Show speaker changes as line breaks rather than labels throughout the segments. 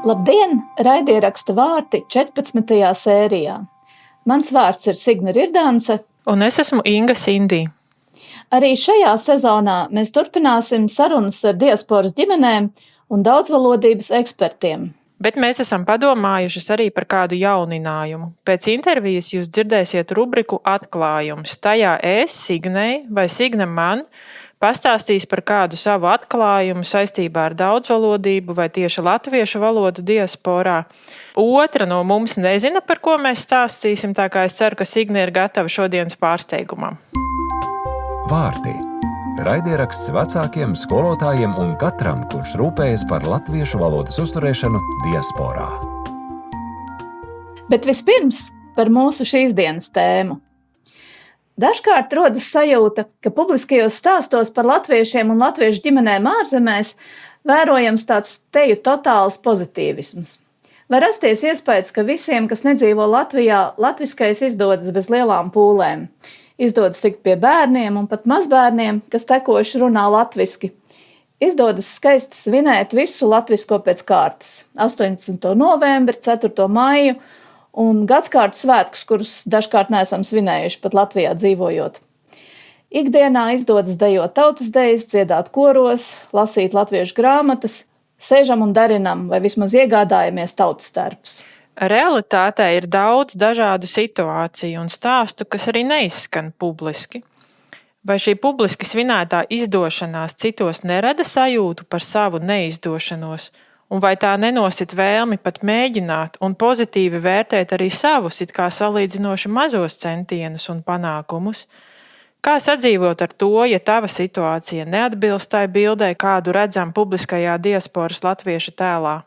Labdien! Raidieraksta vārti 14. sērijā. Mans vārds ir Signe Rirdance.
Un es esmu Inga Sindī.
Arī šajā sezonā mēs turpināsim sarunas ar diasporas ģimenēm un daudzvalodības ekspertiem.
Bet mēs esam padomājušas arī par kādu jauninājumu. Pēc intervijas jūs dzirdēsiet rubriku Atklājums. Tajā es, Signei vai Signe man, pastāstīs par kādu savu atklājumu saistībā ar daudzvalodību vai tieši latviešu valodu diasporā. Otra no mums nezina, par ko mēs stāstīsim, tā kā es ceru, ka Signe ir gatava šodienas pārsteigumam.
Vārti. Raidieraksts vecākiem, skolotājiem un katram, kurš rūpējas par latviešu valodas uzturēšanu diasporā.
Bet vispirms par mūsu šīs dienas tēmu. Dažkārt rodas sajūta, ka publiskajos stāstos par latviešiem un latviešu ģimenēm ārzemēs vērojams tāds teju totāls pozitīvisms. Var rasties iespējas, ka visiem, kas nedzīvo Latvijā, latviskais izdodas bez lielām pūlēm. Izdodas tikt pie bērniem un pat mazbērniem, kas tekoši runā latviski. Izdodas skaisti svinēt visu latvisko pēc kārtas. 18. novembri, 4. maiju un gadskārtu svētkus, kurus dažkārt neesam svinējuši pat Latvijā dzīvojot. Ikdienā izdodas dejot tautas dejas, dziedāt koros, lasīt latviešu grāmatas, sēžam un darinam vai vismaz iegādājamies tautas tērpus.
Realitātē ir daudz dažādu situāciju un stāstu, kas arī neizskan publiski. Vai šī publiski svinētā izdošanās citos nerada sajūtu par savu neizdošanos, un vai tā nenosit vēlmi pat mēģināt un pozitīvi vērtēt arī savus it kā salīdzinoši mazos centienus un panākumus? Kā sadzīvot ar to, ja tava situācija neatbilst tai bildei, kādu redzam publiskajā diasporas latviešu tēlā?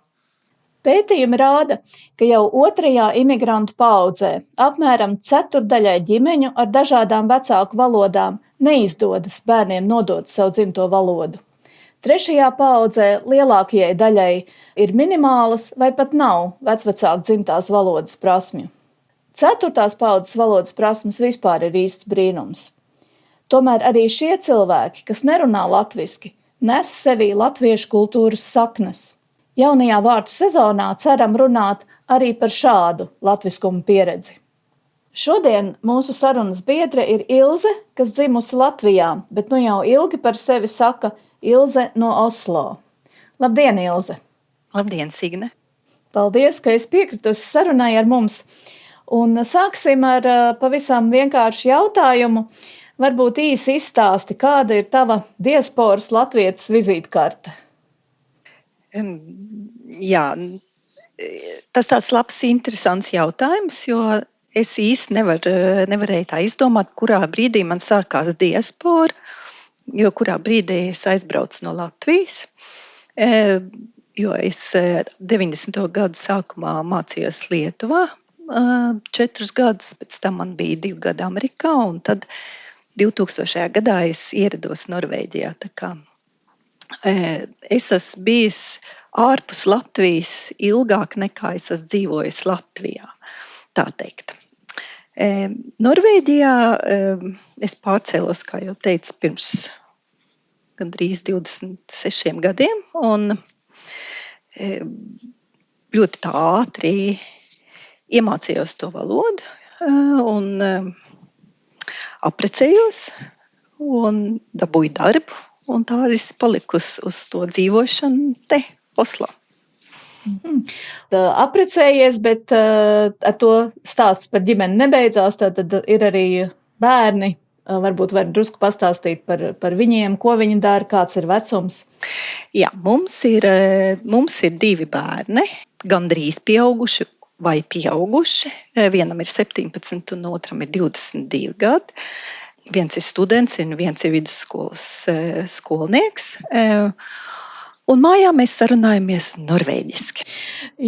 Pētījumi rāda, ka jau otrajā imigrantu paaudzē apmēram ceturdaļai ģimeņu ar dažādām vecāku valodām neizdodas bērniem nodot savu dzimto valodu. Trešajā paaudzē lielākajai daļai ir minimālas vai pat nav vecvecāku dzimtās valodas prasmju. Ceturtās paaudzes valodas prasmes vispār ir īsts brīnums. Tomēr arī šie cilvēki, kas nerunā latviski, nes sevī latviešu kultūras saknes. Jaunajā vārtu sezonā ceram runāt arī par šādu latviskumu pieredzi. Šodien mūsu sarunas biedre ir Ilze, kas dzimusi Latvijā, bet nu jau ilgi par sevi saka Ilze no Oslo. Labdien, Ilze!
Labdien, Signe!
Paldies, ka esi piekritusi sarunai ar mums. Un sāksim ar pavisam vienkāršu jautājumu. Varbūt īsi izstāsti, kāda ir tava diasporas latvietes vizītkarte?
Jā, tas tāds labs, interesants jautājums, jo es īsti nevarēju tā izdomāt, kurā brīdī man sākās diaspora, jo kurā brīdī es aizbraucu no Latvijas, jo es 90. gadu sākumā mācījos Lietuvā 4 gadus, pēc tam man bija 2 gadi Amerikā, un tad 2000. gadā es ierados Norvēģijā, tā kā es esmu bijis ārpus Latvijas ilgāk nekā es esmu dzīvojis Latvijā, tā teikt. Norvēģijā es pārcēlos, kā jau teicu, pirms gandrīz 26 gadiem, un ļoti tā ātri iemācījos to valodu un apprecējos un dabūju darbu. Un tā arī paliku uz to dzīvošanu te, Oslo.
Apprecējies, bet ar to stāsts par ģimeni nebeidzās, tad ir arī bērni. Varbūt var drusku pastāstīt par viņiem, ko viņi dara, kāds ir vecums.
Jā, mums ir 2 bērni, gandrīz pieauguši vai pieauguši. Vienam ir 17 un otram ir 22 gadi. Viens ir students un viens ir vidusskolas skolnieks. Un mājā mēs sarunājamies norvēģiski.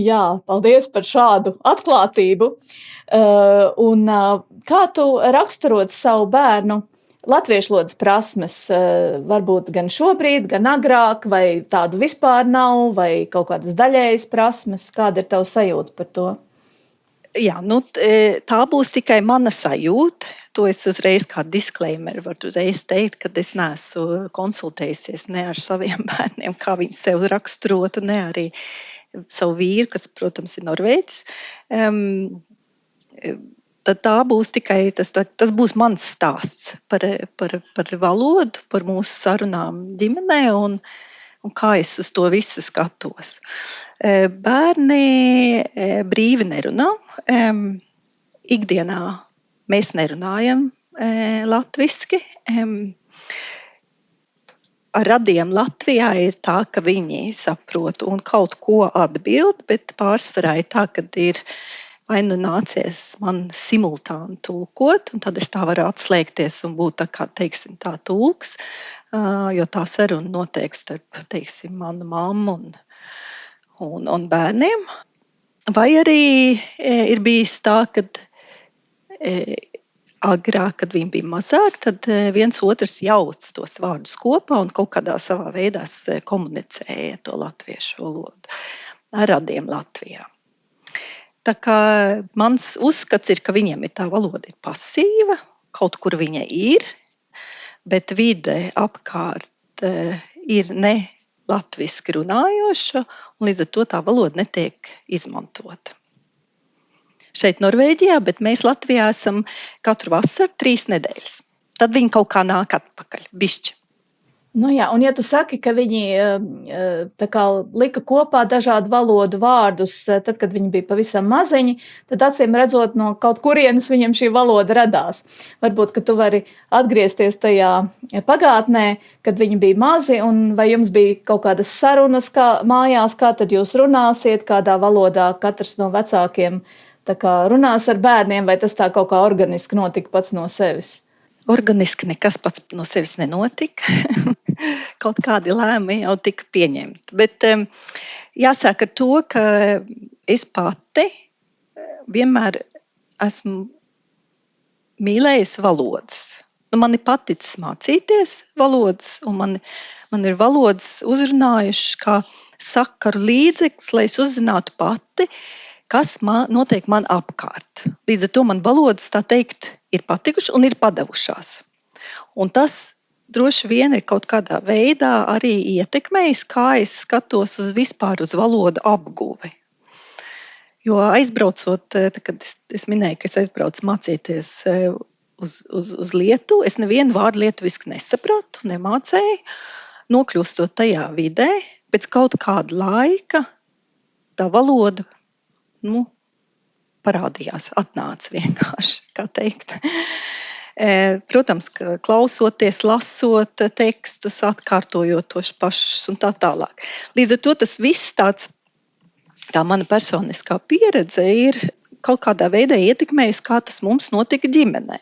Jā, paldies par šādu atklātību. Un kā tu raksturot savu bērnu latviešu valodas prasmes? Varbūt gan šobrīd, gan agrāk, vai tādu vispār nav, vai kaut kādas daļējas prasmes? Kāda ir tava sajūta par to?
Jā, tā būs tikai mana sajūta. To es uzreiz kā disclaimer varu uzreiz teikt, ka es neesmu konsultējusies ne ar saviem bērniem, kā viņi sev raksturotu, ne arī savu vīru, kas, protams, ir norvēģis, tad tā būs tikai, tas būs mans stāsts par valodu, par mūsu sarunām ģimenē un kā es uz to visu skatos. Bērni brīvi nerunā. Ikdienā mēs nerunājam latviski. Ar radiem Latvijā ir tā, ka viņi saprot un kaut ko atbild, bet pārsvarā ir tā, ka ir vai nu nācies man simultāni tulkot, un tad es tā varu atslēgties un būt tā kā, teiksim, tā tulks, jo tā saruna notiek starp, teiksim, manu mammu un bērniem. Vai arī ir bijis tā, kad agrāk, kad viņi bija mazāk, tad viens otrs jauc tos vārdus kopā un kaut kādā savā veidā komunicēja to latviešu valodu ar radiem Latvijā. Tā kā mans uzskats ir, ka viņiem ir tā valoda ir pasīva, kaut kur viņa ir, bet vide apkārt ir ne latviski runājoša, un līdz ar to tā valoda netiek izmantota. Šeit Norvēģijā, bet mēs Latvijā esam katru vasaru 3 nedēļas. Tad viņi kaut kā nāk atpakaļ, bišķi.
Nu jā, un ja tu saki, ka viņi tā kā lika kopā dažādu valodu vārdus, tad, kad viņi bija pavisam maziņi, tad acīm redzot no kaut kurienes viņam šī valoda radās. Varbūt, ka tu vari atgriezties tajā pagātnē, kad viņi bija mazi, un vai jums bija kaut kādas sarunas mājās, kā tad jūs runāsiet, kādā valodā katrs no vecākiem tā kā runās ar bērniem, vai tas tā kaut kā organiski notika pats no sevis?
Organiski nekas pats no sevis nenotika. Kaut kādi lēmumi jau tika pieņemti. Bet jāsāk ar to, ka es pati vienmēr esmu mīlējusi valodas. Man ir paticis mācīties valodas, un man ir valodas uzrunājušas kā sakaru līdzeklis, lai es uzzinātu pati, kas notiek man apkārt. Līdz ar to man valodas, tā teikt, ir patikušas un ir padavušās. Un tas droši vien ir kaut kādā veidā arī ietekmējis, kā es skatos vispār uz valodu apguvi. Jo aizbraucot, kad es minēju, ka es aizbraucu mācīties uz Lietuvu, es nevienu vārdu lietuviski nesapratu, nemācēju. Nokļūstot tajā vidē, pēc kaut kāda laika tā valoda parādījās, atnāca vienkārši, kā teikt. Protams, ka klausoties, lasot tekstus, atkārtojot tos pašus un tā tālāk. Līdz ar to tas viss tā mana personiskā pieredze ir kaut kādā veidā ietekmējusi, kā tas mums notika ģimenē.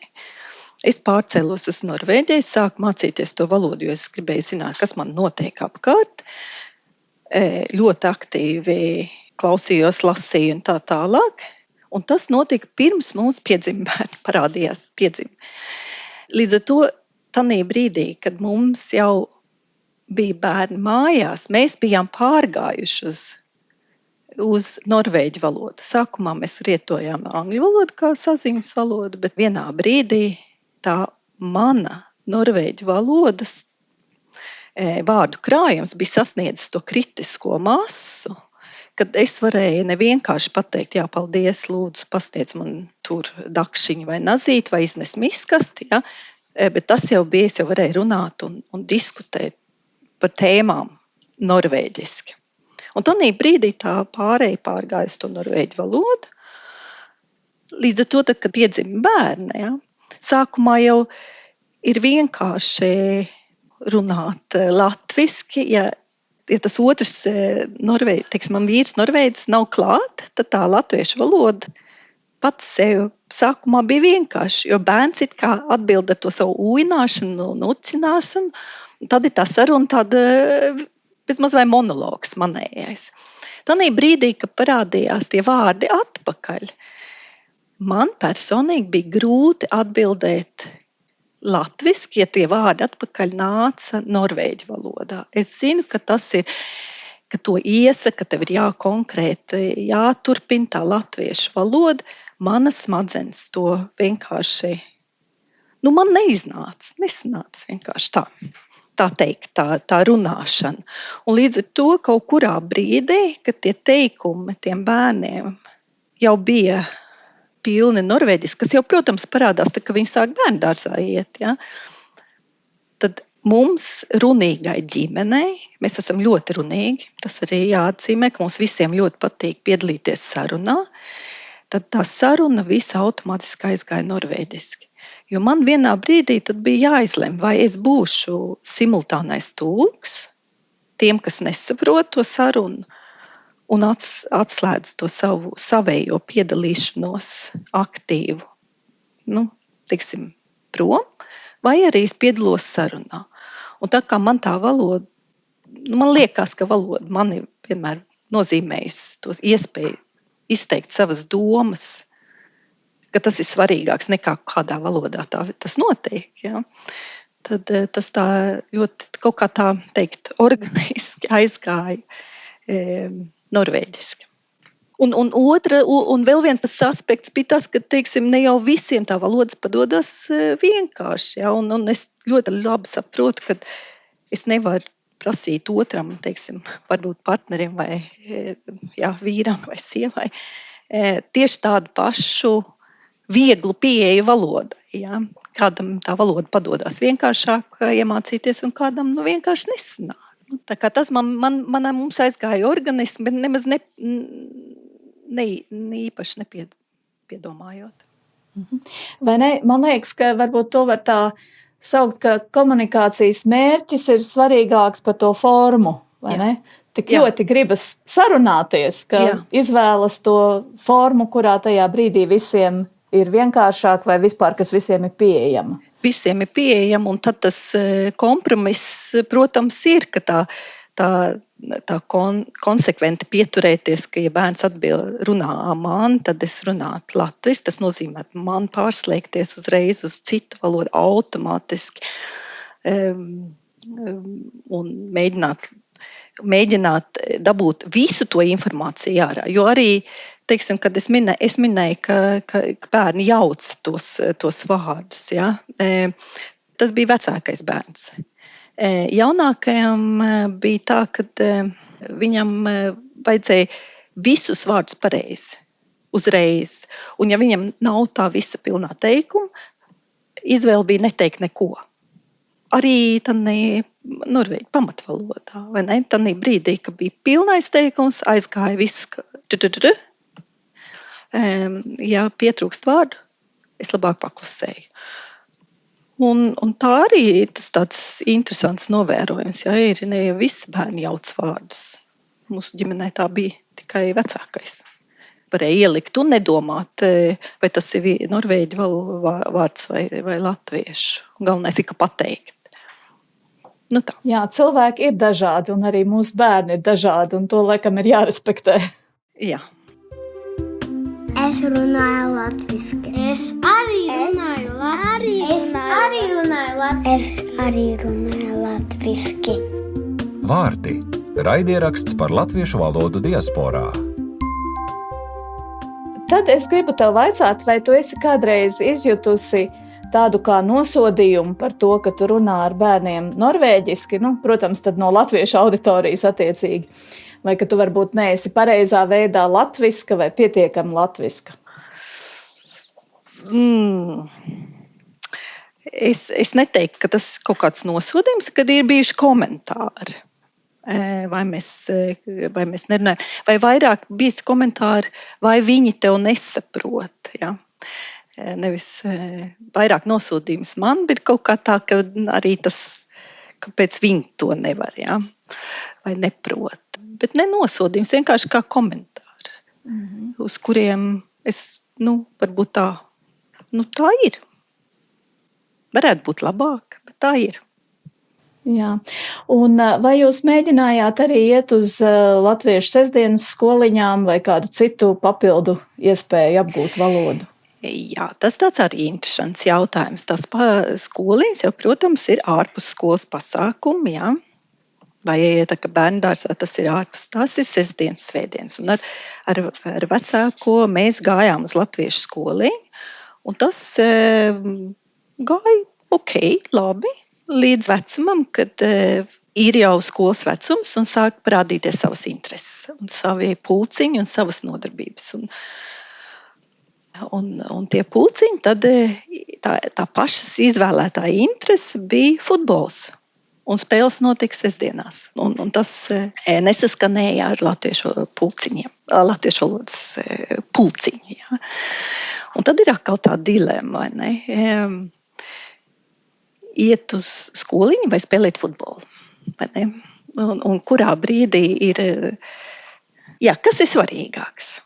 Es pārcēlos uz Norvēģiju, sāku mācīties to valodu, jo es gribēju zināt, kas man notiek apkārt. Ļoti aktīvi klausījos, lasīju un tā tālāk. Un tas notika pirms mums piedzima bērni, parādījās piedzima. Līdz ar to, tanī brīdī, kad mums jau bija bērni mājās, mēs bijām pārgājuši uz norvēģu valodu. Sākumā mēs lietojām angļu valodu kā saziņas valodu, bet vienā brīdī tā mana norvēģu valodas vārdu krājums bija sasniedzis to kritisko masu, kad es varēju nevienkārši pateikt, jā, paldies, lūdzu, pasniedz man tur dakšiņu vai nazīti vai iznes miskasti, ja? Bet tas jau bija, es jau varēju runāt un diskutēt par tēmām norvēģiski. Un tanī brīdī tā pārgāja uz to norvēģu valodu. Līdz ar to, tad, kad piedzima bērni, ja? Sākumā jau ir vienkārši runāt latviski, ja tas otrs man vīrs norvēģis nav klāt, tad tā latviešu valoda pats sev sākumā bija vienkārši, jo bērns it kā atbild ar to savu ūināšanu un ucinās, un tad ir tā saruna tāda bezmaz vai monologs manējais. Tanī brīdī, kad parādījās tie vārdi atpakaļ, man personīgi bija grūti atbildēt latviski, ja tie vārdi atpakaļ nāca norvēģu valodā. Es zinu, ka tas ir, ka to iesaka, tev ir jākonkrēti, jāturpina tā latviešu valoda. Manas smadzenes to vienkārši, man nesanāca vienkārši tā. tā teikt, tā runāšana. Un līdz ar to kaut kurā brīdī, kad tie teikumi tiem bērniem jau bija pilni norvēģiski, kas jau, protams, parādās, tad, kad viņi sāk bērndārzā iet, ja? Tad mums runīgai ģimenei, mēs esam ļoti runīgi, tas arī jāatzīmē, ka mums visiem ļoti patīk piedalīties sarunā, tad tā saruna visa automātiski aizgāja norvēģiski. Jo man vienā brīdī tad bija jāizlem, vai es būšu simultānais tulks tiem, kas nesaprot to sarunu un atslēdz to savējo piedalīšanos aktīvu, teiksim, prom, vai arī es piedalos sarunā. Un tā kā man tā valoda, man liekas, ka valoda mani vienmēr nozīmējusi tos iespēju izteikt savas domas, ka tas ir svarīgāks nekā kādā valodā tas notiek. Ja? Tad tas tā ļoti kaut kā tā teikt organiski aizgāja norvēģiski. Un vēl viens tas aspekts bija tas, ka, teiksim, ne jau visiem tā valodas padodas vienkārši. Ja? Un es ļoti labi saprotu, ka es nevaru prasīt otram, teiksim, varbūt partnerim vai vīram vai sievai, tieši tādu pašu vieglu pieeju valodai. Ja? Kādam tā valoda padodas vienkāršāk iemācīties un kādam vienkārši nesanāk. Tā kā tas mums aizgāja organismi, bet nemaz īpaši nepiedomājot.
Vai ne? Man liekas, ka varbūt to var tā saukt, ka komunikācijas mērķis ir svarīgāks par to formu, vai ne? Tik ļoti gribas sarunāties, ka izvēlas to formu, kurā tajā brīdī visiem ir vienkāršāk vai vispār, kas visiem ir pieejama.
Visiem ir pieejama, un tad tas kompromiss, protams, ir, ka tā konsekventi pieturēties, ka, ja bērns atbild runā man, tad es runātu latviski, tas nozīmē man pārslēgties uzreiz uz citu valodu automātiski un mēģināt dabūt visu to informāciju ārā, jo arī, teiksim, kad es minēju, ka bērni jauc tos vārdus, ja? Tas bija vecākais bērns. Jaunākajam bija tā, ka viņam vajadzēja visus vārdus pareizi, uzreiz. Un ja viņam nav tā visa pilnā teikuma, izvēle bija neteikt neko. Arī tādī norvēģu pamatvalodā, vai ne? Tādī brīdī, kad bija pilnais teikums, aizgāja viss, ja pietrūkst vārdu, es labāk paklusēju. Un tā arī ir tas tāds interesants novērojums. Ja, ir ne visi bērni jauc vārdus. Mūsu ģimenē tā bija tikai vecākais. Varēja ielikt un nedomāt, vai tas ir norvēģu vārds vai latviešu. Galvenais ir, ka pateikt. Tā.
Jā, cilvēki ir dažādi un arī mūsu bērni ir dažādi un to laikam ir jārespektē.
Jā.
Es runāju latviski. Es arī runāju latviski.
Vārti – raidieraksts par latviešu valodu diasporā.
Tad es gribu tev vaicāt, vai tu esi kādreiz izjutusi tādu kā nosodījumu par to, ka tu runā ar bērniem norvēģiski, protams, tad no latviešu auditorijas attiecīgi. Vai ka tu varbūt neesi pareizā veidā latviska vai pietiekami latviska?
Es neteiktu, ka tas ir kaut kāds nosodījums, kad ir bijuši komentāri. Vai mēs nerunājam. Vai vairāk bijis komentāri, vai viņi tev nesaprot. Ja? Nevis vairāk nosodījums man, bet kaut kā tā, ka arī tas, kāpēc viņi to nevar, ja? Vai neprot. Bet ne nosodījums, vienkārši kā komentāri, uz kuriem es, varbūt tā ir. Varētu būt labāk, bet tā ir.
Jā. Un vai jūs mēģinājāt arī iet uz latviešu sestdienas skoliņām vai kādu citu papildu iespēju apgūt valodu?
Jā, tas tāds arī interesants jautājums. Tas skoliņas jau, protams, ir ārpus skolas pasākumi, jā. Vai tā kā bērndārzā tas ir ārpus, tas ir sestdienas, svētdienas. Un ar vecāko mēs gājām uz latviešu skoliņu, un tas gāja ok, labi. līdz vecumam, kad ir jau skolas vecums un sāk parādīties savas intereses, un savi pulciņi un savas nodarbības. Un tie pulciņi, tad tā pašas izvēlētā interese bija futbols. Un spēles notika sestdienās. Un tas nesaskanēja ar latviešu pulciņiem, latviešu valodas pulciņi. Ja. Un tad ir atkal tā dilemma, vai ne? Iet uz skoliņu vai spēlēt futbolu. Vai ne? Un kurā brīdī ir, kas ir svarīgāks?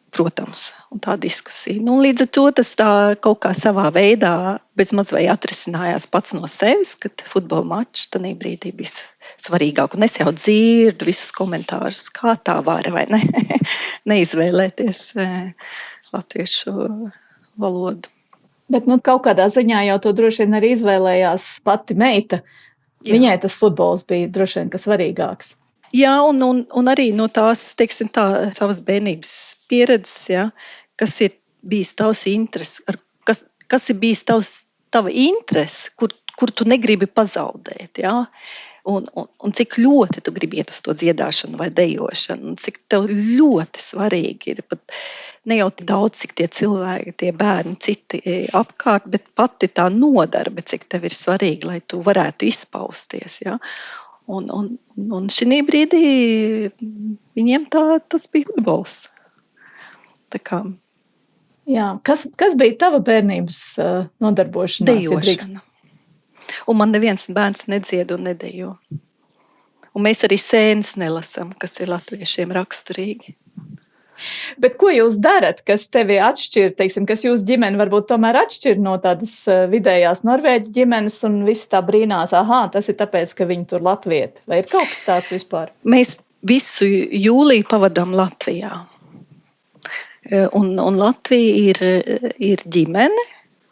Protams, un tā diskusija. Līdz ar to tas tā kaut kā savā veidā bezmaz vai atrisinājās pats no sevis, kad futbola mačs tanī brīdī bija svarīgāk. Un es jau dzirdu visus komentārus, kā tā var, vai ne? Neizvēlēties latviešu valodu.
Bet kaut kādā ziņā jau to droši vien arī izvēlējās pati meita. Jā. Viņai tas futbols bija droši vien kas svarīgāks.
Jā, un arī no tās, teiksim tā, savas bērnības pieredzes, ja, kas ir bijis tavs interesi, kas ir bijis tava interese, kur tu negribi pazaudēt, ja, un cik ļoti tu gribi iet uz to dziedāšanu vai dejošanu, un cik tev ļoti svarīgi ir pat ne jau daudz, cik tie cilvēki, tie bērni citi apkārt, bet pati tā nodarbe, cik tev ir svarīgi, lai tu varētu izpausties, ja. Un šī brīdī viņiem tas bija futbols. Tā kā.
Jā, kas bija tava bērnības nodarbošanās?
Dejošana. Un man neviens bērns nedzied un nedejo. Un mēs arī sēnes nelasam, kas ir latviešiem raksturīgi.
Bet ko jūs darat, kas tevi atšķir, teiksim, kas jūsu ģimeni varbūt tomēr atšķir no tādas vidējās norvēģu ģimenes un visi tā brīnās, tas ir tāpēc, ka viņi tur latvieti? Vai ir kaut kas tāds vispār?
Mēs visu jūliju pavadām Latvijā. Un Latvija ir ģimene,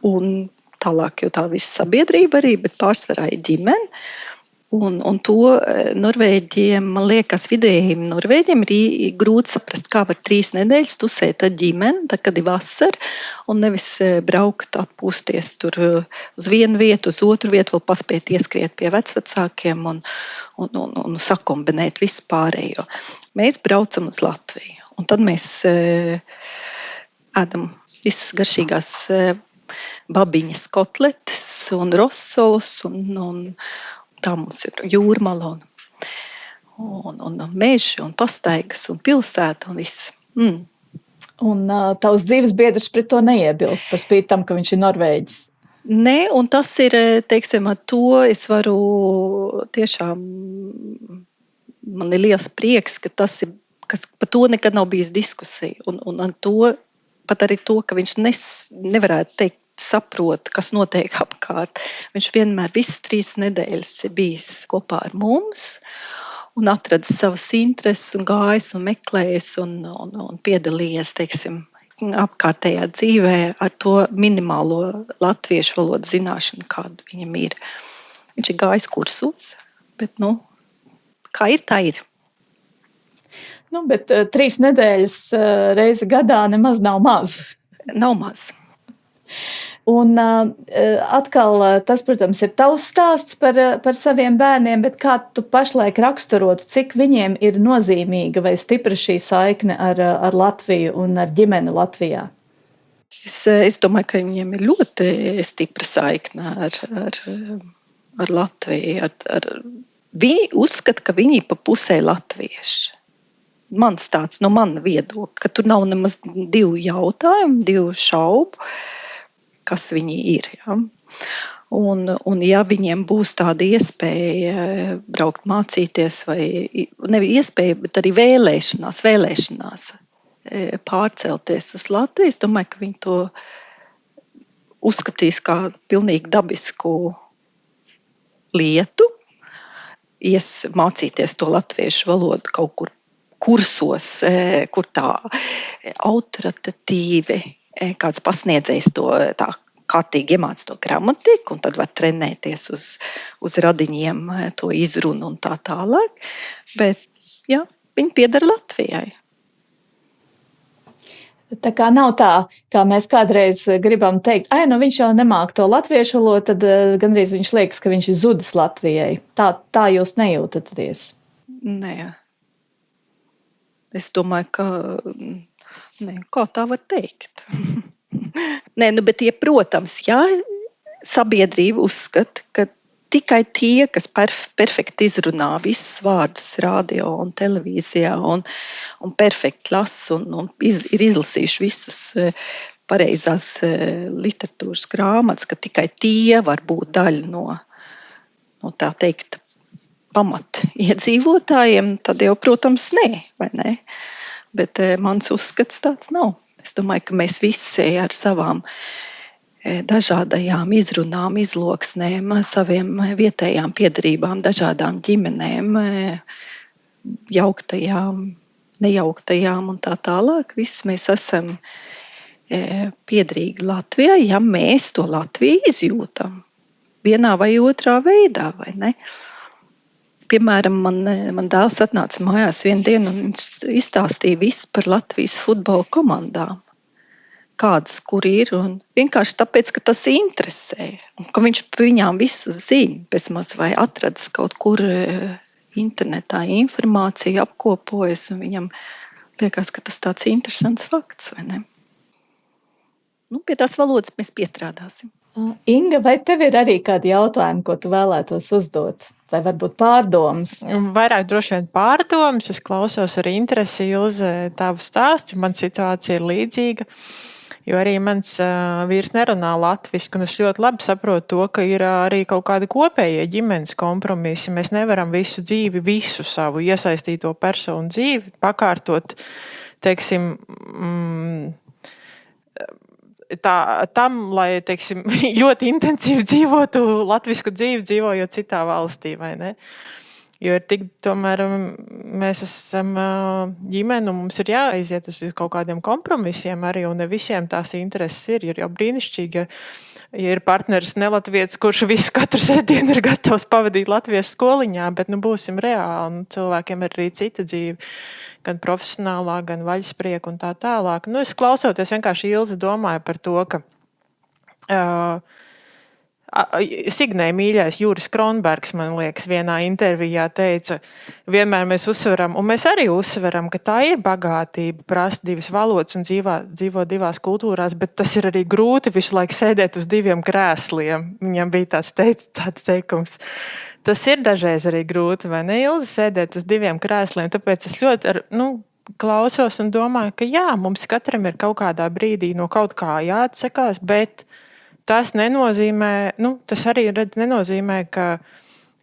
un tālāk jau tā visa sabiedrība arī, bet pārsvarā ir ģimene. Un to norvēģiem, man liekas, vidējiem norvēģiem ir grūti saprast, kā var 3 nedēļas tusēt ar ģimeni, tad, kad ir vasara, un nevis braukt atpūsties tur uz vienu vietu, uz otru vietu, vēl paspēt ieskriet pie vecvecākiem un sakombinēt visu pārējo. Mēs braucam uz Latviju. Un tad mēs ēdam visas garšīgās babiņas kotletes un rosolus, un tā mums ir jūrmala un meži un pastaigas un pilsēta un viss.
Un tavs dzīves biedrs pret to neiebilst par spīti tam, ka viņš ir norvēģis?
Nē, un tas ir, teiksim, ar to es varu tiešām, man ir liels prieks, ka tas ir, kas par to nekad nav bijis diskusija. Un ar to, pat arī to, ka viņš nevarētu teikt, saprot, kas notiek apkārt. Viņš vienmēr visas 3 nedēļas ir bijis kopā ar mums un atradis savas intereses un gājis un meklējis un piedalījies, teiksim, apkārtējā dzīvē ar to minimālo latviešu valodas zināšanu, kādu viņam ir. Viņš ir gājis kursos, bet, kā ir, tā ir.
Bet 3 nedēļas reizi gadā nemaz nav maz.
Nav maz.
Un atkal tas, protams, ir tavs stāsts par saviem bērniem, bet kā tu pašlaik raksturotu, cik viņiem ir nozīmīga vai stipra šī saikne ar Latviju un ar ģimeni Latvijā?
Es domāju, ka viņiem ir ļoti stipra saikne ar Latviju. Viņi uzskata, ka viņi pa pusē latvieši. Mans tāds, no mana viedokļa, ka tur nav nemaz 2 jautājumu, 2 šaubu, kas viņi ir. Ja? Un ja viņiem būs tāda iespēja braukt mācīties, vai nevis iespēja, bet arī vēlēšanās pārcelties uz Latviju, es domāju, ka viņi to uzskatīs kā pilnīgi dabisku lietu, mācīties to latviešu valodu kaut kur kursos, kur tā autoritatīvi kāds pasniedzējs to tā kārtīgi iemāc to gramatiku, un tad var trenēties uz radiņiem to izrunu un tā tālāk. Bet, jā, viņi pieder Latvijai.
Tā kā nav tā, kā mēs kādreiz gribam teikt, viņš jau nemāk to latviešu valodu, tad gandrīz viņš liekas, ka viņš ir zudis Latvijai. Tā jūs nejūtaties?
Nē. Es domāju, ka kā tā var teikt. Nē, bet protams, sabiedrība uzskata, ka tikai tie, kas perfekti izrunā visus vārdus radio un televīzijā un perfekti lasa un ir izlasījuši visus pareizās literatūras grāmatas, ka tikai tie var būt daļa no tā teikt pamat iedzīvotājiem, tad jau, protams, vai ne? Bet mans uzskats tāds nav. Es domāju, ka mēs visi ar savām dažādajām izrunām, izloksnēm, saviem vietējām piedarībām, dažādām ģimenēm, jauktajām, nejauktajām un tā tālāk. Visi mēs esam piederīgi Latvijai, ja mēs to Latviju izjūtam vienā vai otrā veidā, vai ne? Piemēram, man dēls atnāca mājās vienu dienu un viņš izstāstīja visu par Latvijas futbola komandām. Kādas, kur ir, un vienkārši tāpēc, ka tas interesē, un ka viņš viņām visu zina, bezmaz vai atradas kaut kur internetā informāciju, apkopojas, un viņam liekas, ka tas tāds interesants fakts, vai ne? Pie tās valodas mēs piestrādāsim.
Inga, vai tev ir arī kādi jautājumi, ko tu vēlētos uzdot? Vai varbūt pārdomas?
Vairāk droši vien pārdomas. Es klausos ar interesi, Ilze, tavu stāstu. Man situācija ir līdzīga. Jo arī mans vīrs nerunā latviski, un es ļoti labi saprotu to, ka ir arī kaut kādi kopējie ģimenes kompromisi. Mēs nevaram visu dzīvi, visu savu iesaistīto personu dzīvi pakārtot, teiksim, tam, lai, teiksim, ļoti intensīvi dzīvotu latvisku dzīvi, dzīvojot citā valstī, vai ne? Jo ir tik, tomēr mēs esam ģimene, un mums ir jāiziet uz kaut kādiem kompromisiem arī, un ne visiem tās intereses ir. Ir jau brīnišķīgi, ja ir partneris nelatvietis, kurš visu katru sestdienu ir gatavs pavadīt latviešu skoliņā, bet būsim reāli, un cilvēkiem ir arī cita dzīve, gan profesionālā, gan vaļasprieka un tā tālāk. Es klausoties vienkārši Ilze domāju par to, ka Signē mīļais Juris Kronbergs, man liekas, vienā intervijā teica, vienmēr mēs uzsveram, un mēs arī uzsveram, ka tā ir bagātība, prast divas valodas un dzīvo divās kultūrās, bet tas ir arī grūti visu laiku sēdēt uz diviem krēsliem. Viņam bija tāds teikums. Tas ir dažreiz arī grūti, vai ne, Ilze, sēdēt uz diviem krēsliem, tāpēc es ļoti klausos un domāju, ka jā, mums katram ir kaut kādā brīdī no kaut kā jāatsakās, bet tas nenozīmē, tas arī nenozīmē, ka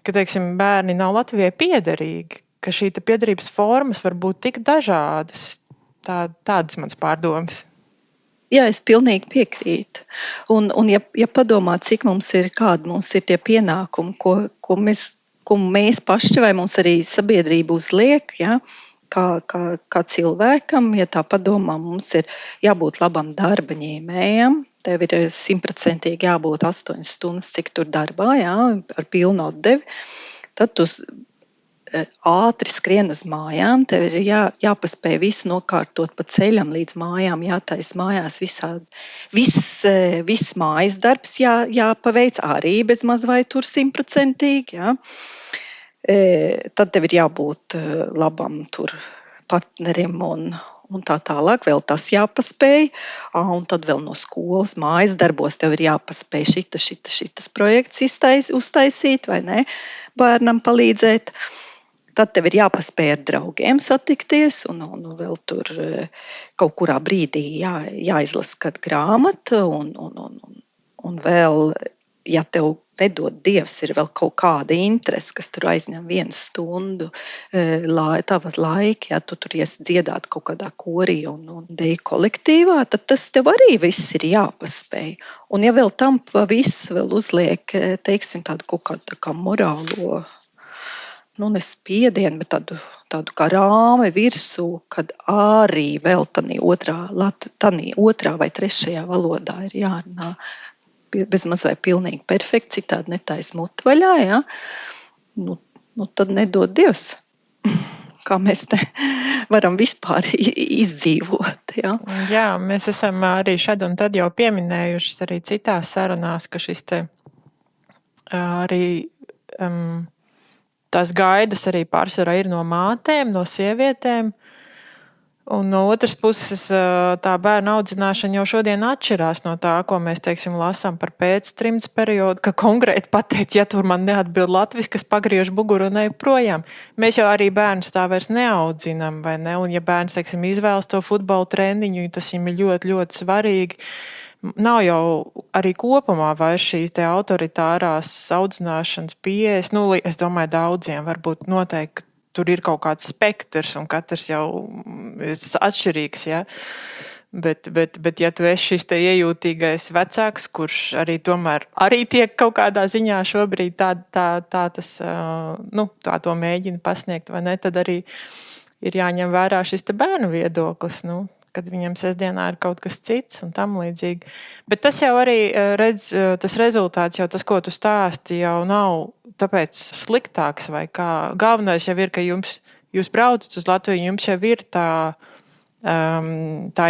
teiksim, bērni nav Latvijai piederīgi, ka šī piederības formas var būt tik dažādas. Tādas mans pārdomas.
Jā, es pilnīgi piekrītu. Un ja padomā, cik kādi mums ir tie pienākumi, ko mēs paši vai mums arī sabiedrība uzliek, ja? Kā cilvēkam, ja tā padomā, mums ir jābūt labam darba ņēmējam. Tev ir 100% jābūt 8 stundas, cik tur darbā, jā, ar pilnu atdevi. Tad tu ātri skrien uz mājām, tev ir jāpaspēj visu nokārtot pa ceļam līdz mājām, jātais mājās viss mājas darbs jāpaveic arī bezmaz vai tur 100%, jā. Tad tev ir jābūt labam tur partnerim un tā tālāk, vēl tas jāpaspēj, un tad vēl no skolas mājas darbos tev ir jāpaspēj šitas projekts uztaisīt, vai ne, bērnam palīdzēt. Tad tev ir jāpaspēj ar draugiem satikties, un vēl tur kaut kurā brīdī jāizlasa kāda grāmata, un vēl, ja tev nedod Dievs, ir vēl kaut kāda interese, kas tur aizņem 1 stundu tavat laika, ja tu tur iesi dziedāt kaut kādā korī un deju kolektīvā, tad tas tev arī viss ir jāpaspēj. Un ja vēl tam pa visu vēl uzliek, teiksim, tādu kaut kādu kā morālo, nespiedienu, bet tādu kā rāmi virsū, kad arī vēl tanī otrā vai trešajā valodā ir jārunā bezmaz vai pilnīgi perfekti, citādi netais mutu vaļā, ja? Tad nedod Dievs. kā mēs te varam vispār izdzīvot. Ja?
Jā, mēs esam arī šad un tad jau pieminējušas arī citās sarunās, ka šis te arī tās gaidas arī pārsvarā ir no mātēm, no sievietēm. Un no otras puses, tā bērna audzināšana jau šodien atšķirās no tā, ko mēs, teiksim, lasām par pēctrimdes periodu, ka konkrēti pateikt, ja tur man neatbild latviski, kas pagriež muguru un ej projām. Mēs jau arī bērnus tā vairs neaudzinām, vai ne? Un ja bērns, teiksim, izvēlas to futbola treniņu, tas viņam ir ļoti, ļoti svarīgi. Nav jau arī kopumā vairs šīs te autoritārās audzināšanas pieejas. Nu, es domāju, daudziem varbūt noteikti tur ir kaut kāds spektrs, un katrs jau ir atšķirīgs. Ja? Bet ja tu esi šis te iejūtīgais vecāks, kurš arī tomēr arī tiek kaut kādā ziņā šobrīd tā to mēģina pasniegt, vai ne, tad arī ir jāņem vērā šis te bērnu viedoklis, kad viņam sestdienā ir kaut kas cits un tam līdzīgi. Bet tas jau arī tas rezultāts, jau tas, ko tu stāsti, jau nav tāpēc sliktāks vai kā. Galvenais jau ir, ka jūs braucat uz Latviju, jums jau ir tā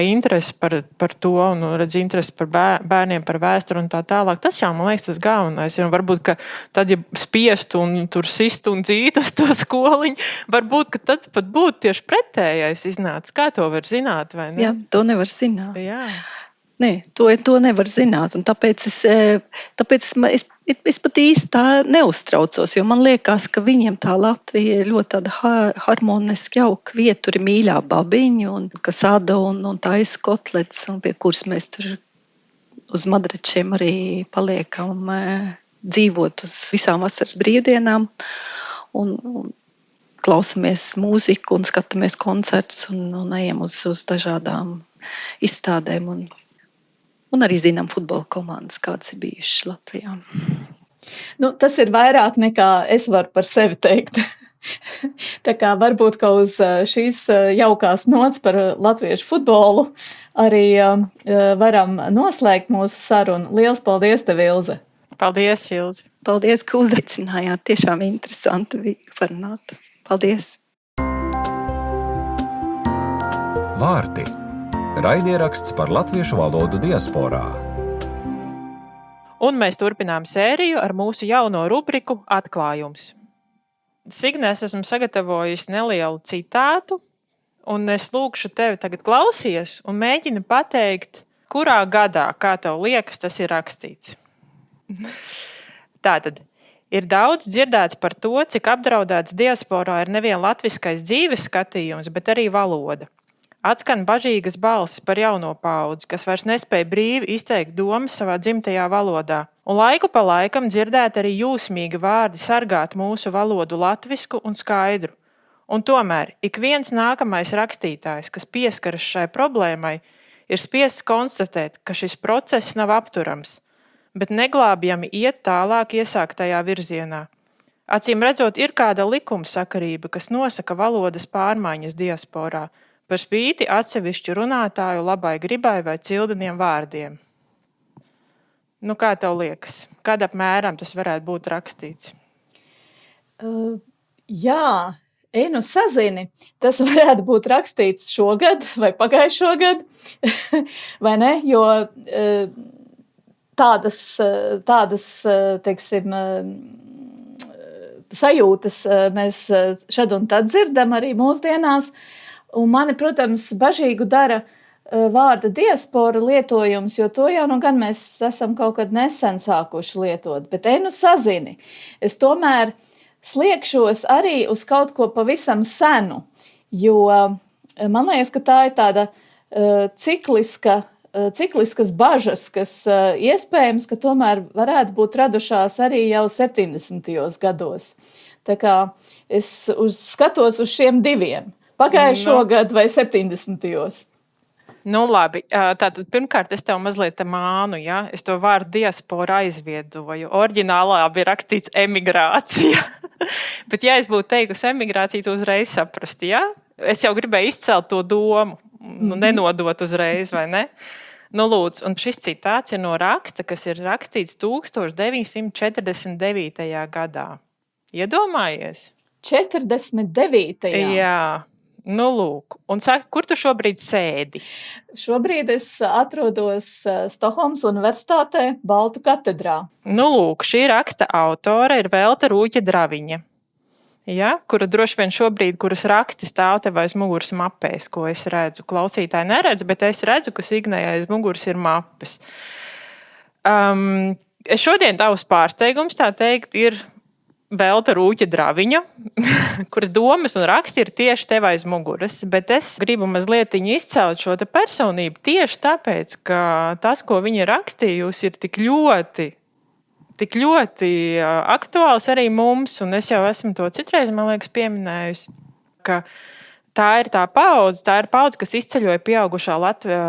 interese par to, un redz interese par bērniem, par vēsturi un tā tālāk. Tas jau, man liekas, tas galvenais ir. Un varbūt, ka tad, ja spiestu un tur sistu un dzītu uz to skoliņu, varbūt, ka tad pat būtu tieši pretējais iznācis. Kā to var zināt, vai ne?
Jā, to nevar zināt.
Jā.
Nē, to nevar zināt, un tāpēc es pat īsti tā neuztraucos, jo man liekas, ka viņiem tā Latvija ir ļoti tāda harmoniski jauka vieta, tur ir mīļā babiņa, un kas āda un taisa kotlets, un pie kuras mēs tur uz madrečiem arī paliekam dzīvot uz visām vasaras brīvdienām, un klausamies mūziku un skatāmies koncertus un ejam uz dažādām izstādēm un arī zinām futbola komandas, kādas ir bijušas Latvijā.
Tas ir vairāk nekā es varu par sevi teikt. Tā kā varbūt, ka uz šīs jaukās nots par latviešu futbolu arī varam noslēgt mūsu sarunu. Liels paldies tev, Ilze!
Paldies, Ilze!
Paldies, ka uzaicinājāt. Tiešām interesanti bija parunāt. Paldies!
Vārti. Raidieraksts par latviešu valodu diasporā.
Un mēs turpinām sēriju ar mūsu jauno rubriku Atklājums. Signe, es esmu sagatavojis nelielu citātu, un es lūkšu tevi tagad klausies un mēģini pateikt, kurā gadā, kā tev liekas, tas ir rakstīts. Tātad, ir daudz dzirdēts par to, cik apdraudēts diasporā ir nevien latviskais dzīves skatījums, bet arī valoda. Atskan bažīgas balsis par jauno paudzi, kas vairs nespēja brīvi izteikt domas savā dzimtajā valodā. Un laiku pa laikam dzirdēt arī jūsmīgi vārdi sargāt mūsu valodu latvisku un skaidru. Un tomēr ik viens nākamais rakstītājs, kas pieskaras šai problēmai, ir spiests konstatēt, ka šis process nav apturams, bet neglābjami iet tālāk iesāktajā virzienā. Acīm redzot, ir kāda likumsakarība, kas nosaka valodas pārmaiņas diasporā, par spīti atsevišķu runātāju labai gribai vai cildeniem vārdiem. Kā tev liekas? Kad apmēram tas varētu būt rakstīts?
Jā, sazini, tas varētu būt rakstīts šogad vai pagājušo gadu, vai ne? Jo tādas teiksim, sajūtas mēs šad un tad dzirdam arī mūsdienās. Un mani, protams, bažīgu dara vārda diaspora lietojums, jo to jau gan mēs esam kaut kad nesen sākuši lietot. Bet sazini, es tomēr sliekšos arī uz kaut ko pavisam senu, jo man liekas, ka tā ir tāda cikliskas bažas, kas iespējams, ka tomēr varētu būt radušās arī jau 70. gados. Tā kā es skatos uz šiem diviem. Pagājušo gadu vai 70.
Labi. Tātad pirmkārt es tev mazliet mānu, ja? Es to vārdu diaspora aizviedoju. Oriģinālā bija rakstīts emigrācija. Bet ja es būtu teikusi emigrācija, tu uzreiz saprasti, ja? Es jau gribēju izcelt to domu, nenodot uzreiz, vai ne? Lūdzu, un šis citāts ir no raksta, kas ir rakstīts 1949. gadā. Iedomājies?
49.
Jā. Nu, lūk. Un saka, kur tu šobrīd sēdi?
Šobrīd es atrodos Stokholmas Universitātē Baltu katedrā.
Nu, lūk, šī raksta autore ir Velta Rūķa-Draviņa. Ja, kura droši vien šobrīd, kuras raksti stāv tev aiz muguras mapēs, ko es redzu. Klausītāji neredz, bet es redzu, ka Signejai aiz muguras ir mapes. Šodien tavs pārsteigums, tā teikt, ir Velta Rūķa-Draviņa, kuras domas un raksti ir tieši tev aiz muguras, bet es gribu mazliet izcelt šo te personību tieši tāpēc, ka tas, ko viņa rakstījusi, ir tik ļoti aktuāls arī mums, un es jau esmu to citreiz, man liekas, pieminējusi, ka tā ir paudze, kas izceļoja pieaugušā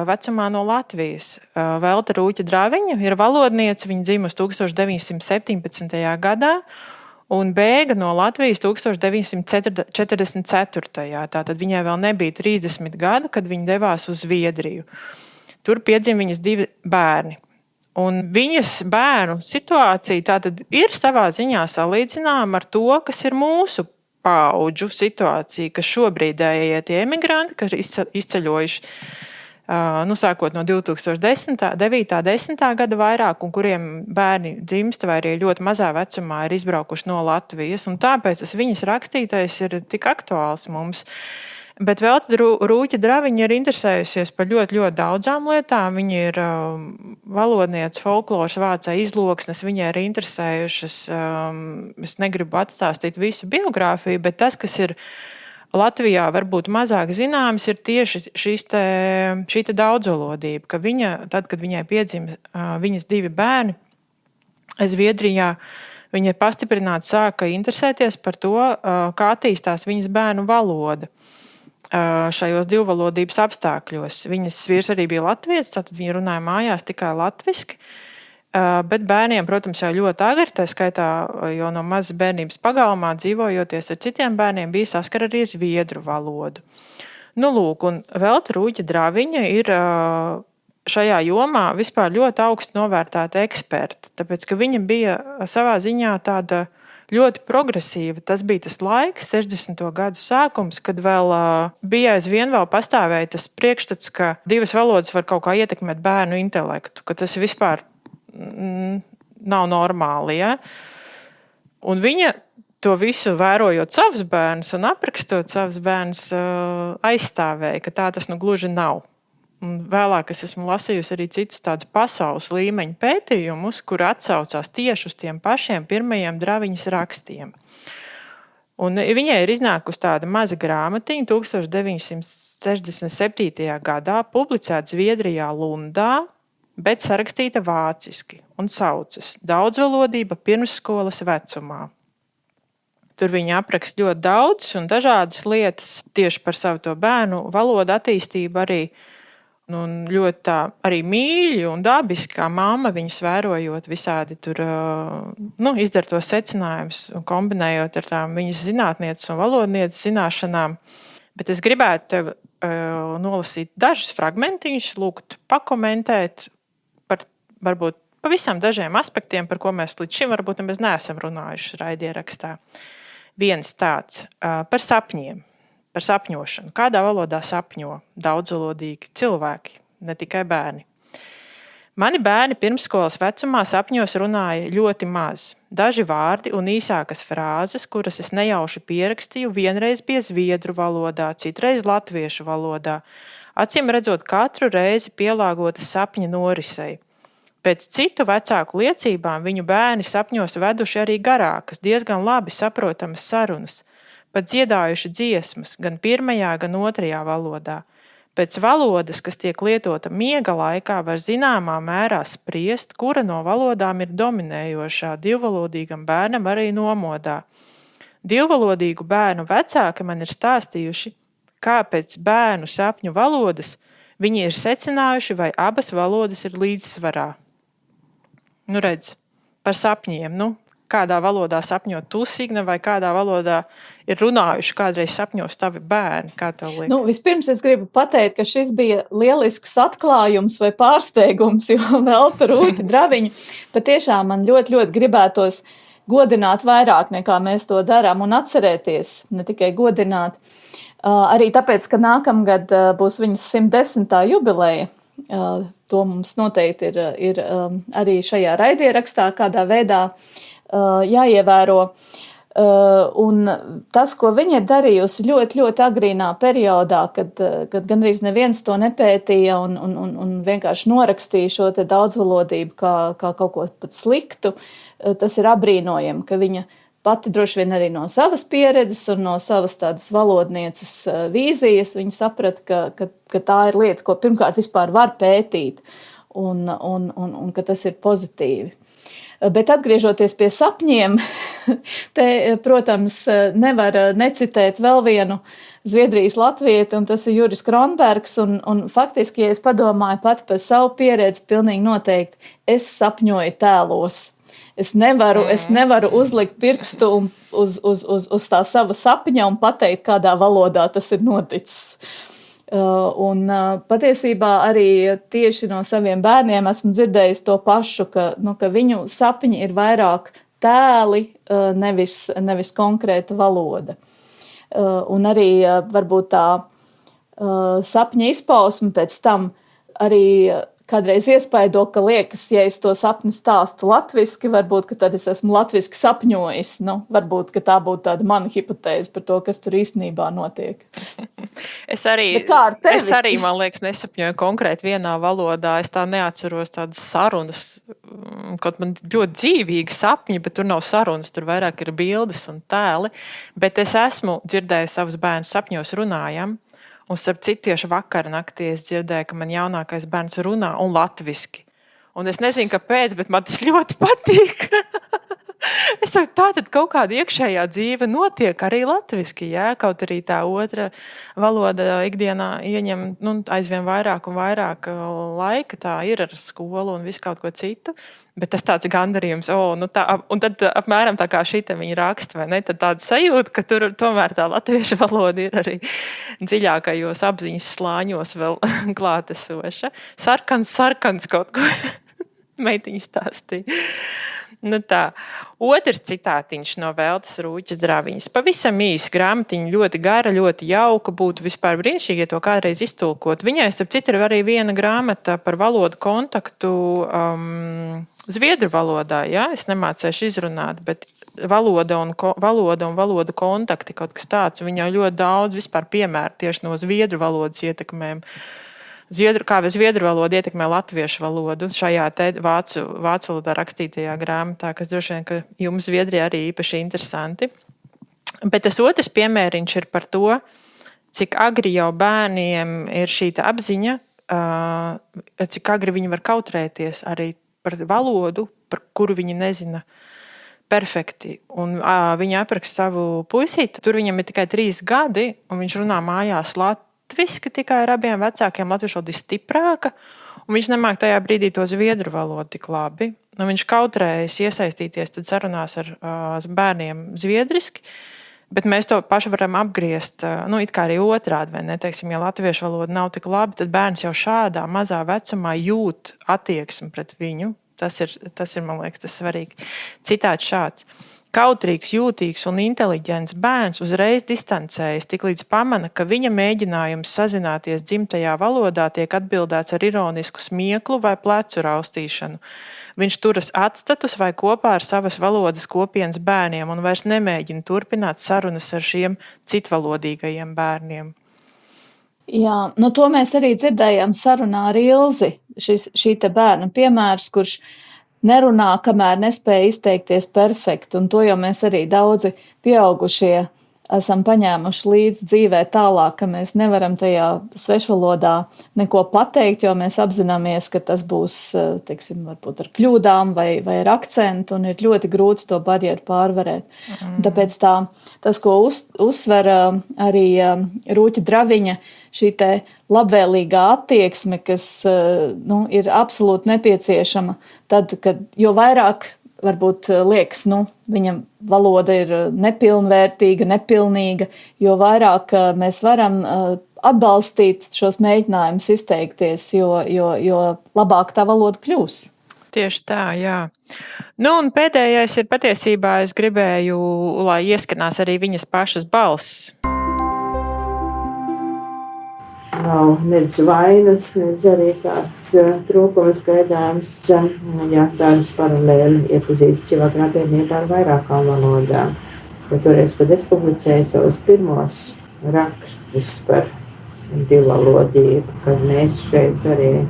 vecumā no Latvijas. Velta Rūķa-Draviņa ir valodniece, viņa dzimusi 1917. gadā, un bēga no Latvijas 1944. Tātad viņai vēl nebija 30 gadu, kad viņa devās uz Zviedriju. Tur piedzima viņas 2 bērni. Un viņas bērnu situācija tātad ir savā ziņā salīdzināma ar to, kas ir mūsu paudžu situācija, kas šobrīdējie tie emigranti, kas ir izceļojuši sākot no 2009. 10. gada vairāk, un kuriem bērni dzimsta vai arī ļoti mazā vecumā ir izbraukuši no Latvijas. Un tāpēc tas viņas rakstītais ir tik aktuāls mums. Bet Velta Rūķa-Draviņa ir interesējusies par ļoti, ļoti daudzām lietām. Viņa ir valodniece, folkloras vācēja, izloksnes, viņai ir interesējušas. Es negribu atstāstīt visu biogrāfiju, bet tas, kas ir Latvijā varbūt mazāk zināms, ir tieši šī daudzvalodība, ka viņa, tad, kad viņai piedzima viņas 2 bērni Zviedrijā, viņa pastiprināti sāka interesēties par to, kā attīstās viņas bērnu valoda šajos divvalodības apstākļos. Viņas vīrs arī bija latvietis, tātad viņa runāja mājās tikai latviski. Bet bērniem, protams, jau ļoti agri, tā skaitā jau no mazas bērnības pagalmā dzīvojoties ar citiem bērniem, bija saskara arī zviedru valodu. Nu, lūk, un Velta Rūķa-Draviņa ir šajā jomā vispār ļoti augstu novērtēta eksperta, tāpēc, ka viņa bija savā ziņā tāda ļoti progresīva. Tas bija tas laiks, 60. gadu sākums, kad vēl bija aizvien vēl pastāvēja tas priekšstats, ka 2 valodas var kaut kā ietekmēt bērnu intelektu, ka tas vispār nav normāli. Ja? Un viņa to visu vērojot savus bērnus un aprakstot savus bērnus, aizstāvēja, ka tā tas gluži nav. Un vēlāk es esmu lasījusi arī citus tādus pasaules līmeņa pētījumus, kur atsaucās tieši uz tiem pašiem pirmajiem Draviņas rakstiem. Un viņai ir iznākusi tāda maza grāmatiņa 1967. gadā, publicēta Zviedrijā Lundā, bet sarakstīta vāciski un saucas Daudzvalodība pirmsskolas vecumā. Tur viņa apraksta ļoti daudz un dažādas lietas tieši par savu to bērnu valodu attīstību arī. Un ļoti tā arī mīļi un dabiski, kā mamma viņas vērojot visādi tur, izdara tos secinājumus un kombinējot ar tām viņas zinātnieces un valodnieces zināšanām. Bet es gribētu tev nolasīt dažus fragmentiņus, lūgt pakomentēt par varbūt pavisam dažiem aspektiem, par ko mēs līdz šim varbūt nemaz neesam runājuši raidierakstā. Viens tāds par sapņiem. Par sapņošanu. Kādā valodā sapņo daudzvalodīgi cilvēki, ne tikai bērni. Mani bērni pirmsskolas vecumā sapņos runāja ļoti maz. Daži vārdi un īsākas frāzes, kuras es nejauši pierakstīju, vienreiz bija zviedru valodā, citreiz latviešu valodā. Acīm redzot, katru reizi pielāgotas sapņa norisei. Pēc citu vecāku liecībām viņu bērni sapņos veduši arī garākas, diezgan labi saprotamas sarunas. Pat dziedājuši dziesmas gan pirmajā, gan otrajā valodā. Pēc valodas, kas tiek lietota miega laikā, var zināmā mērā spriest, kura no valodām ir dominējošā divvalodīgam bērnam arī nomodā. Divvalodīgu bērnu vecāki man ir stāstījuši, kā pēc bērnu sapņu valodas viņi ir secinājuši, vai abas valodas ir līdzsvarā. Redz, par sapņiem, kādā valodā sapņo tu, Signe, vai kādā valodā ir runājuši kādreiz sapņos tavi bērni? Kā tev liekas?
Vispirms es gribu pateikt, ka šis bija lielisks atklājums vai pārsteigums, jo Velta Rūķa-Draviņa patiešām man ļoti, ļoti gribētos godināt vairāk, nekā mēs to darām, un atcerēties, ne tikai godināt. Arī tāpēc, ka nākamgad būs viņas 110. jubileja. To mums noteikti ir arī šajā raidierakstā kādā veidā jāievēro. Un tas, ko viņa ir darījusi ļoti, ļoti agrīnā periodā, kad gandrīz neviens to nepētīja un vienkārši norakstīja šo te daudzvalodību kā kaut ko pat sliktu, tas ir apbrīnojami, ka viņa pati droši vien arī no savas pieredzes un no savas tādas valodnieces vīzijas viņa saprata, ka tā ir lieta, ko pirmkārt vispār var pētīt un ka tas ir pozitīvi. Bet atgriežoties pie sapņiem, te, protams, nevar necitēt vēl vienu Zviedrijas latvieti, un tas ir Juris Kronbergs, un faktiski, ja es padomāju pati par savu pieredzi, pilnīgi noteikti, es sapņoju tēlos. Es nevaru uzlikt pirkstu uz tā sava sapņa un pateikt, kādā valodā tas ir noticis. Un patiesībā arī tieši no saviem bērniem esmu dzirdējusi to pašu, ka viņu sapņi ir vairāk tēli, nevis konkrēta valoda. Un arī varbūt tā sapņa izpausme pēc tam arī kādreiz iespaido, ka liekas, ja es to sapni stāstu latviski, varbūt, ka tad es esmu latviski sapņojis. Varbūt, ka tā būtu tāda mana hipotēze par to, kas tur īstenībā notiek.
Es arī, man liekas, nesapņoju konkrēti vienā valodā. Es tā neatceros tādas sarunas, kaut man ļoti dzīvīgi sapņi, bet tur nav sarunas, tur vairāk ir bildes un tēli. Bet es esmu dzirdējusi savus bērnus sapņos runājam. Un starp citu, tieši vakar naktī es dzirdēju, ka man jaunākais bērns runā un latviski. Un es nezinu, kāpēc, bet man tas ļoti patīk. Es saku, tā tad kaut kāda iekšējā dzīve notiek arī latviski, jā? Kaut arī tā otra valoda ikdienā ieņem aizvien vairāk un vairāk laika, tā ir ar skolu un visu kaut ko citu. Bet tas tāds gandarījums, un tad apmēram tā kā šita viņa raksta, vai ne? Tad tāda sajūta, ka tur tomēr tā latviešu valoda ir arī dziļākajos apziņas slāņos vēl klātesoša. Sarkans kaut ko meitiņa stāstīja. Tā. Otrs citātiņš no Veltes Rūķes Draviņas. Pavisam īsa grāmatiņa, ļoti gara, ļoti jauka, būtu vispār brīnišķīgi, ja to kādreiz iztulkot. Viņai, starp citu, ir arī viena grāmata par valodu kontaktu zviedru valodā. Ja? Es nemācēšu izrunāt, bet valoda un valodu kontakti kaut kas tāds. Viņa ļoti daudz vispār piemēra tieši no zviedru valodas ietekmēm. Kā zviedru valoda ietekmē latviešu valodu šajā te vācu valodā rakstītajā grāmatā, kas droši vien, ka jums Zviedrijā arī īpaši interesanti. Bet tas otrs piemēriņš ir par to, cik agri jau bērniem ir šī apziņa, cik agri viņi var kautrēties arī par valodu, par kuru viņi nezina perfekti. Un viņa apraksta savu puisīti, tur viņam ir tikai 3 gadi, un viņš runā mājās latviski tikai ar abiem vecākiem, latviešu valoda ir stiprāka, un viņš nemāk tajā brīdī to zviedru valodu tik labi. Un viņš kautrējas iesaistīties tad sarunās ar bērniem zviedriski, bet mēs to pašu varam apgriezt, it kā arī otrādi, vai ne? Teiksim, ja latviešu valoda nav tik labi, tad bērns jau šādā mazā vecumā jūt attieksmi pret viņu. Tas ir, man liekas, tas svarīgi. Citāts šāds. Kautrīgs, jūtīgs un inteliģents bērns uzreiz distancējas, tiklīdz pamana, ka viņa mēģinājums sazināties dzimtajā valodā tiek atbildēts ar ironisku smieklu vai plecu raustīšanu. Viņš turas atstatus vai kopā ar savas valodas kopienas bērniem un vairs nemēģina turpināt sarunas ar šiem citvalodīgajiem bērniem.
Jā, to mēs arī dzirdējām sarunā ar Ilzi. Šī te bērna piemērs, kurš nerunā, kamēr nespēja izteikties perfekti, un to jau mēs arī daudzi pieaugušie esam paņēmuši līdz dzīvē tālāk, ka mēs nevaram tajā svešvalodā neko pateikt, jo mēs apzināmies, ka tas būs, teiksim, varbūt ar kļūdām vai ar akcentu, un ir ļoti grūti to barjeru pārvarēt. Tāpēc tas, ko uzsver arī Rūķa Draviņa, šī te labvēlīgā attieksme, kas ir absolūti nepieciešama, tad, jo vairāk varbūt liekas, viņam valoda ir nepilnvērtīga, nepilnīga, jo vairāk mēs varam atbalstīt šos mēģinājumus izteikties, jo labāk tā valoda kļūs.
Tieši tā, jā. Nu, un pēdējais ir patiesībā, es gribēju, lai ieskanās arī viņas pašas balss.
Nav nedz vainas, nedz arī kāds trūkums gaidāms, ja tādas paralēli iepazīst cilvēku attiecībā ar vairākām valodām. Jo toreiz, kad es publicēju savus pirmos rakstus par divvalodību, kad mēs šeit arī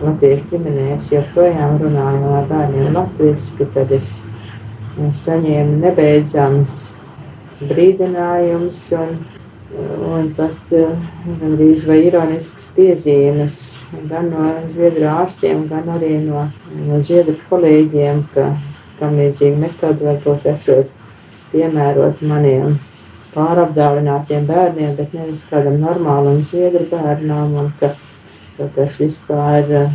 latviešu ģimenēs joprojām runājam ar bērniem latviski, tad es saņēmu nebeidzams brīdinājums un pat gandrīz vai ironiskas piezīmes gan no zviedru ārstiem, gan arī no zviedru kolēģiem, ka tam līdzīga metode varbūt esot piemērot maniem pārapdāvinātiem bērniem, bet nevis kādam normālam zviedru bērnām, un ka tas vispār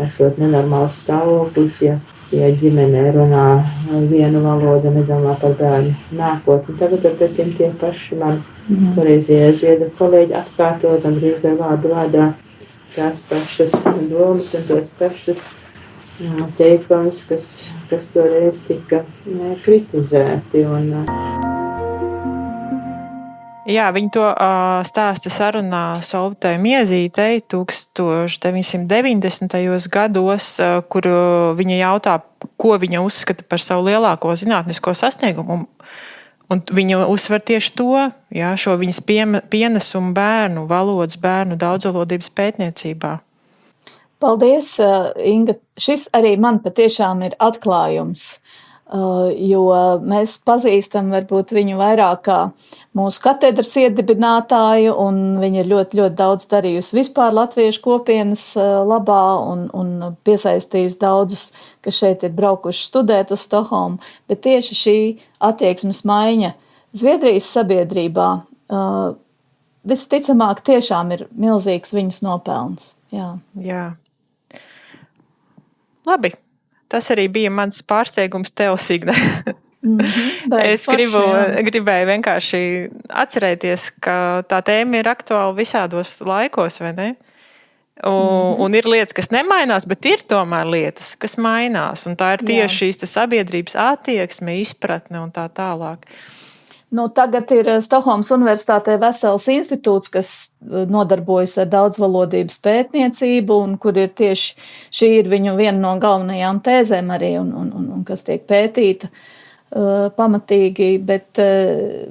esot nenormāls stāvoklis, ja ģimene runā vienu valodu, nedomā par bērnu nākotni. Tagad pretim tie paši man toreizie zviedru kolēģi atkārtot un drīz vai vārdu vārdā tās pašas domas un tos pašas teikums, kas toreiz tika kritizēti.
Jā, viņi to stāsta sarunā Solvitei Miezītei 1990. gados, kur viņa jautā, ko viņa uzskata par savu lielāko zinātnisko sasniegumu. Un viņa uzsver tieši to, jā, šo viņas pienesumu bērnu valodas, bērnu daudzvalodības pētniecībā.
Paldies, Inga. Šis arī man patiešām ir atklājums. Jo mēs pazīstam varbūt viņu vairāk kā mūsu katedras iedibinātāju, un viņa ir ļoti, ļoti daudz darījusi vispār latviešu kopienas labā un piesaistījusi daudzus, kas šeit ir braukuši studēt uz Stokholmu, bet tieši šī attieksmes maiņa Zviedrijas sabiedrībā visticamāk tiešām ir milzīgs viņas nopelns.
Jā. Labi. Tas arī bija mans pārsteigums tev, Signe. Es gribēju vienkārši atcerēties, ka tā tēma ir aktuāla visādos laikos, vai ne? Un ir lietas, kas nemainās, bet ir tomēr lietas, kas mainās. Un tā ir tieši šīs sabiedrības attieksme, izpratne un tā tālāk.
Tagad ir Stokholmas Universitātē vesels institūts, kas nodarbojas ar daudzvalodības pētniecību, un kur ir tieši šī ir viņu viena no galvenajām tēzēm arī, un kas tiek pētīta pamatīgi, bet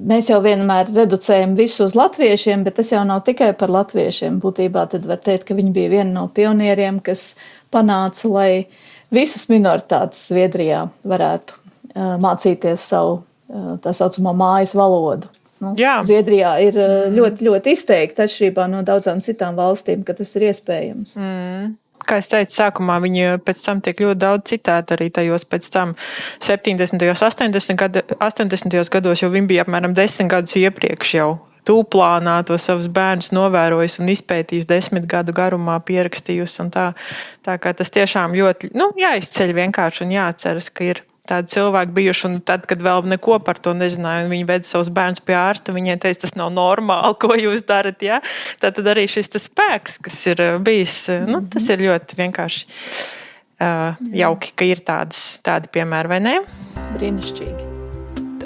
mēs jau vienmēr reducējam visu uz latviešiem, bet tas jau nav tikai par latviešiem. Būtībā tad var teikt, ka viņi bija viena no pionieriem, kas panāca, lai visas minoritātes Zviedrijā varētu mācīties savu tā saucamo mājas valodu. Zviedrijā ir ļoti, ļoti izteikti atšķirībā no daudzām citām valstīm, ka tas ir iespējams.
Kā es teicu, sākumā viņi pēc tam tiek ļoti daudz citēti arī tajos pēc tam 70. 80. gados, jo viņi bija apmēram 10 gadus iepriekš jau tūplānā to savus bērnus novērojis un izpētījis 10 gadu garumā, pierakstījusi. Un tā kā tas tiešām ļoti jāizceļ vienkārši un jāatceras, ka ir tādi cilvēki bijuši, un tad, kad vēl neko par to nezināja, un viņi veda savus bērnus pie ārsta, viņai teica, tas nav normāli, ko jūs darat, ja? Tad arī šis spēks, kas ir bijis, tas ir ļoti vienkārši jauki, ka ir tādi piemēri, vai ne?
Brīnišķīgi.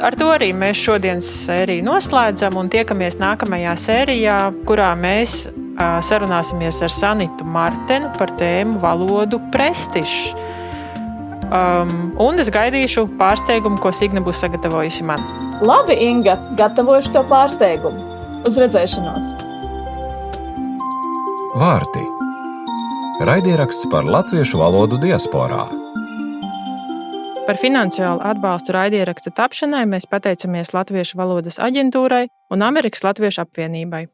Ar to arī mēs šodienas sēriju noslēdzam un tiekamies nākamajā sērijā, kurā mēs sarunāsimies ar Sanitu Martenu par tēmu valodu prestižs. Un es gaidīšu pārsteigumu, ko Signe būs sagatavojusi man.
Labi, Inga, gatavošu to pārsteigumu. Uz redzēšanos!
Vārti. Raidieraksts par latviešu valodu diasporā.
Par finansiālu atbalstu raidieraksta tapšanai mēs pateicamies Latviešu valodas aģentūrai un Amerikas Latviešu apvienībai.